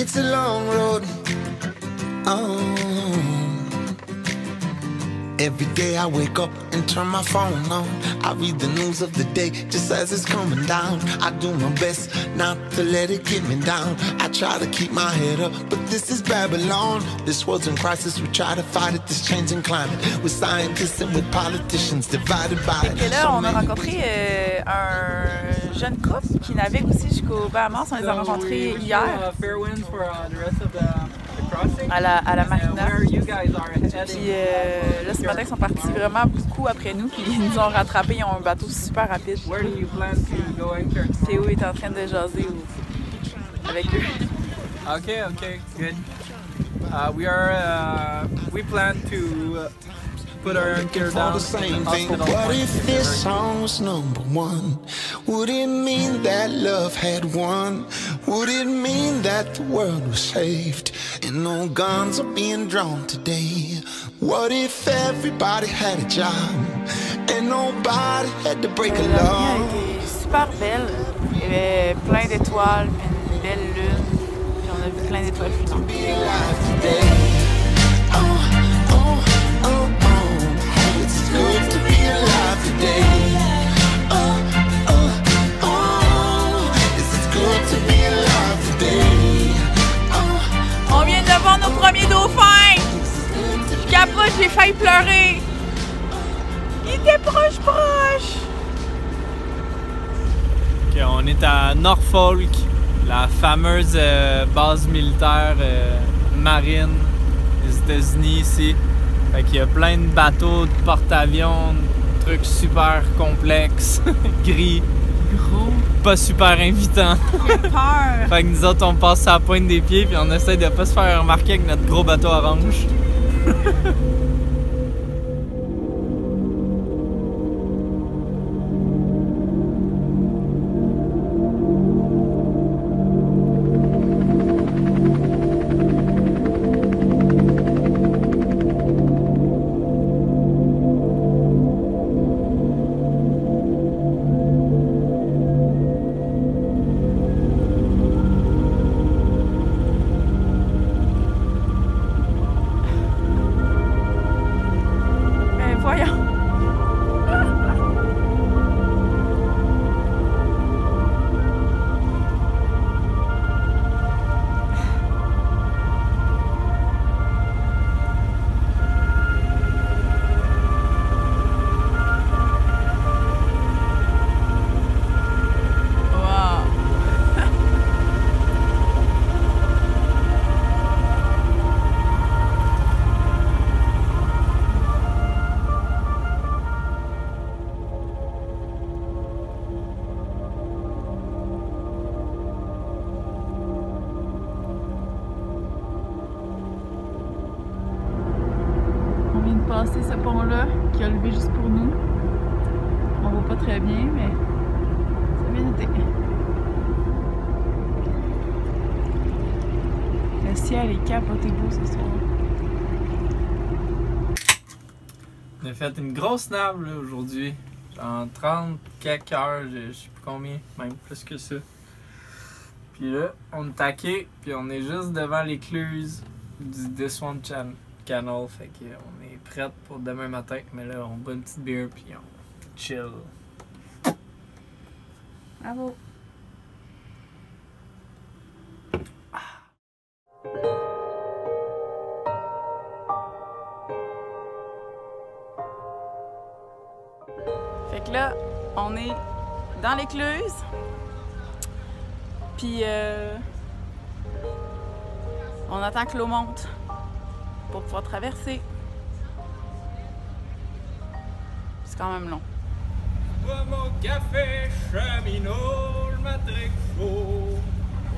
It's a long road. Oh. Every day I wake up and turn my phone on. I read the news of the day just as it's coming down. I do my best not to let it get me down. I try to keep my head up, but this is Babylon. This world's in crisis, we try to fight it, this changing climate. With scientists and with politicians divided by it. Et là, on a rencontré un jeune couple qui navigue aussi jusqu'au Bahamas. On les a rencontrés hier. À la marina. Puis là, ce matin, ils sont partis vraiment beaucoup après nous. Puis ils nous ont rattrapés. Ils ont un bateau super rapide. Théo est en train de jaser avec eux. Okay, good. We plan to put our anchor down. What if this song was number one? Would it mean that love had won? Would it mean that the world was saved and no guns are being drawn today? What if everybody had a job and nobody had to break a law? La nuit a été super belle. Il y avait plein d'étoiles, puis une belle lune. Puis on a vu plein d'étoiles filantes. Good to be alive today. It's good to be alive today. On vient de voir nos premiers dauphins. Je capote, j'ai failli pleurer. Il était proche. Okay, on est à Norfolk, la fameuse base militaire marine des États-Unis ici. Fait qu'il y a plein de bateaux, de porte-avions, de trucs super complexes, gris, Gros. pas super invitants. J'ai peur. Fait que nous autres, on passe à la pointe des pieds puis on essaie de pas se faire remarquer avec notre gros bateau orange. Passer ce pont-là qui a levé juste pour nous. On voit pas très bien, mais ça a bien été. Le ciel est capoté beau ce soir. On a fait une grosse nave là aujourd'hui. Genre 30 quelques heures, je sais plus combien, même plus que ça. Puis là, on est taqué, puis on est juste devant l'écluse du Swan Canal. Fait qu'on est prête pour demain matin. Mais là, on boit une petite bière, puis on chill. Bravo! Fait que là, on est dans l'écluse. Puis on attend que l'eau monte pour pouvoir traverser. C'est quand même long. Bois mon café cheminot, le matrix chaud,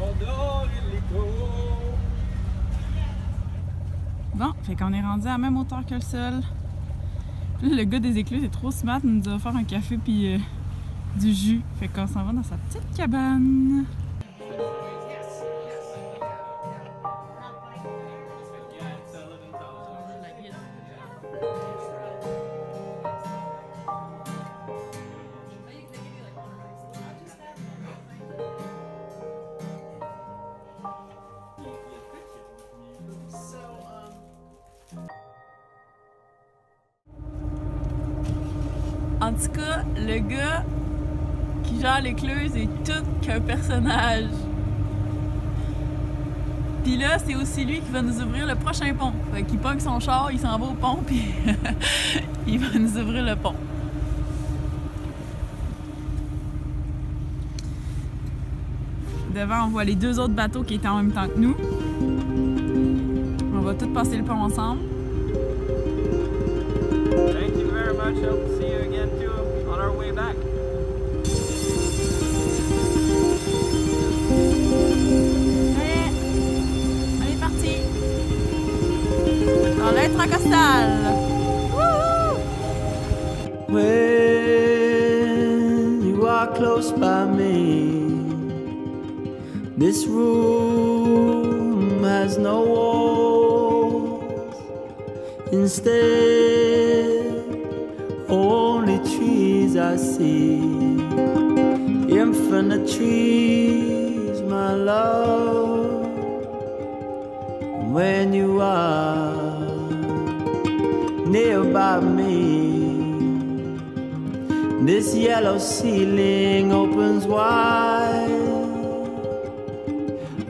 on dort illico. Bon, fait qu'on est rendu à la même hauteur que le sol. Puis là, le gars des écluses est trop smart, il nous a offert un café puis du jus. Fait qu'on s'en va dans sa petite cabane. En tout cas, le gars qui gère l'écluse est tout qu'un personnage. Puis là, c'est aussi lui qui va nous ouvrir le prochain pont. Fait qu'il pogne son char, il s'en va au pont, puis il va nous ouvrir le pont. Devant, on voit les deux autres bateaux qui étaient en même temps que nous. On va tous passer le pont ensemble. Thank you very much. Hope to see you again too on our way back. On est parti. Dans l'Intracostal. When you are close by me, this room has no walls. Instead, only trees I see. Infinite trees, my love. When you are nearby me, this yellow ceiling opens wide.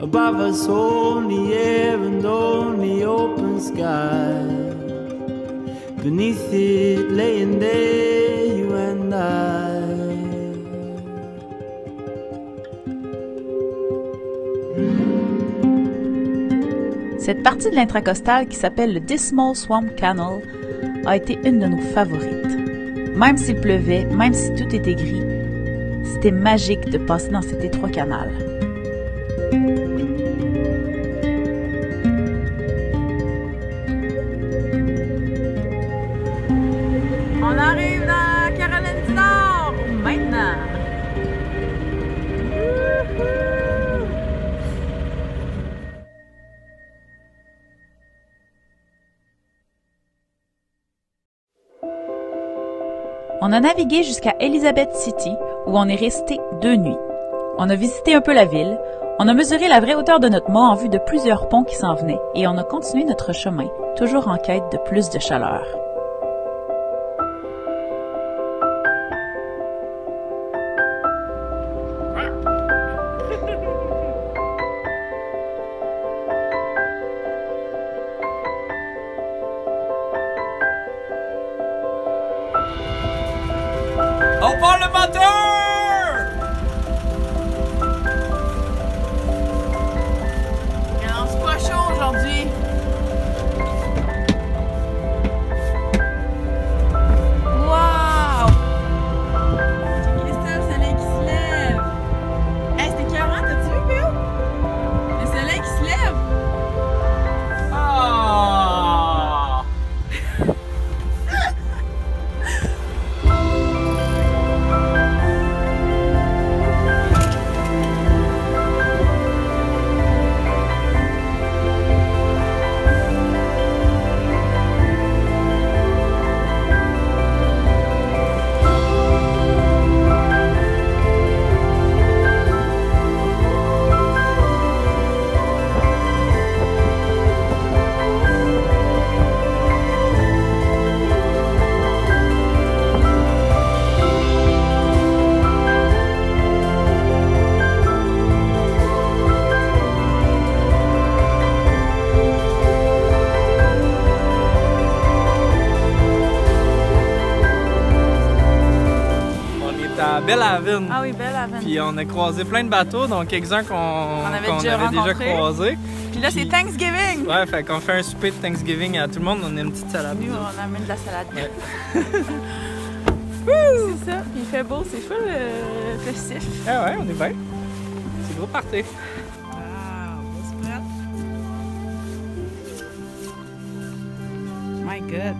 Above us only air and only open sky. Beneath it laying there you and I. Cette partie de l'intracostal qui s'appelle le Dismal Swamp Canal a été une de nos favorites. Même s'il pleuvait, même si tout était gris, c'était magique de passer dans cet étroit canal. On arrive dans la Caroline du Nord maintenant. On a navigué jusqu'à Elizabeth City, où on est resté 2 nuits. On a visité un peu la ville, on a mesuré la vraie hauteur de notre mât en vue de plusieurs ponts qui s'en venaient, et on a continué notre chemin, toujours en quête de plus de chaleur. On part le moteur! Non, c'est pas chaud aujourd'hui. Wow! Checkez ça, le soleil qui se lève. Hey, c'était écœurant, t'as-tu vu, Bill? Le soleil qui se lève. Ah! À Belhaven. Ah oui, Belhaven. Puis on a croisé plein de bateaux, donc quelques-uns qu'on avait avait déjà déjà rencontrés. croisés. Puis là, c'est Thanksgiving. Ouais, fait qu'on fait un souper de Thanksgiving à tout le monde, on a une petite salade. Nous, on amène de la salade. Ouais. C'est ça. Puis il fait beau, c'est full festif. Ah ouais, on est bien. C'est gros party. Wow, on se prête. My God.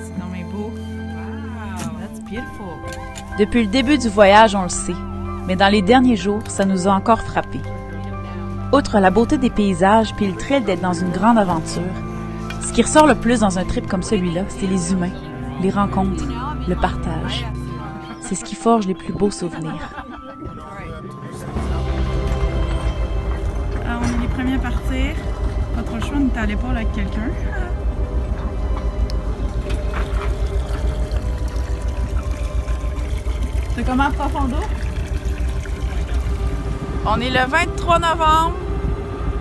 C'est non mais beau. Wow, that's beautiful. Depuis le début du voyage, on le sait, mais dans les derniers jours, ça nous a encore frappés. Outre la beauté des paysages puis le thrill d'être dans une grande aventure, ce qui ressort le plus dans un trip comme celui-là, c'est les humains, les rencontres, le partage. C'est ce qui forge les plus beaux souvenirs. Alors, on est les premiers à partir. Pas trop le choix, on est à l'épaule avec quelqu'un. C'est comment de profondeur? On est le 23 novembre,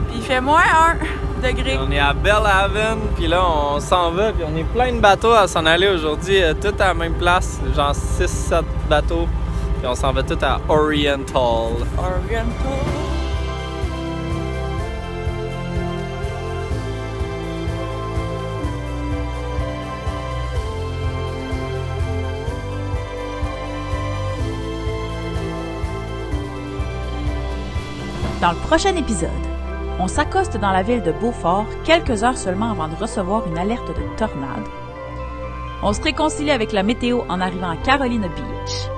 puis il fait -1 degré. On est à Belhaven, puis là on s'en va, puis on est plein de bateaux à s'en aller aujourd'hui, tous à la même place, genre 6-7 bateaux, puis on s'en va tous à Oriental. Dans le prochain épisode, on s'accoste dans la ville de Beaufort quelques heures seulement avant de recevoir une alerte de tornade. On se réconcilie avec la météo en arrivant à Carolina Beach.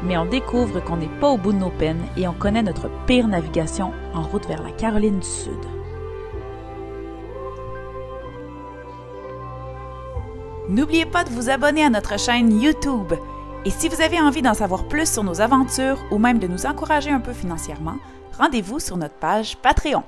Mais on découvre qu'on n'est pas au bout de nos peines et on connaît notre pire navigation en route vers la Caroline du Sud. N'oubliez pas de vous abonner à notre chaîne YouTube. Et si vous avez envie d'en savoir plus sur nos aventures ou même de nous encourager un peu financièrement, rendez-vous sur notre page Patreon.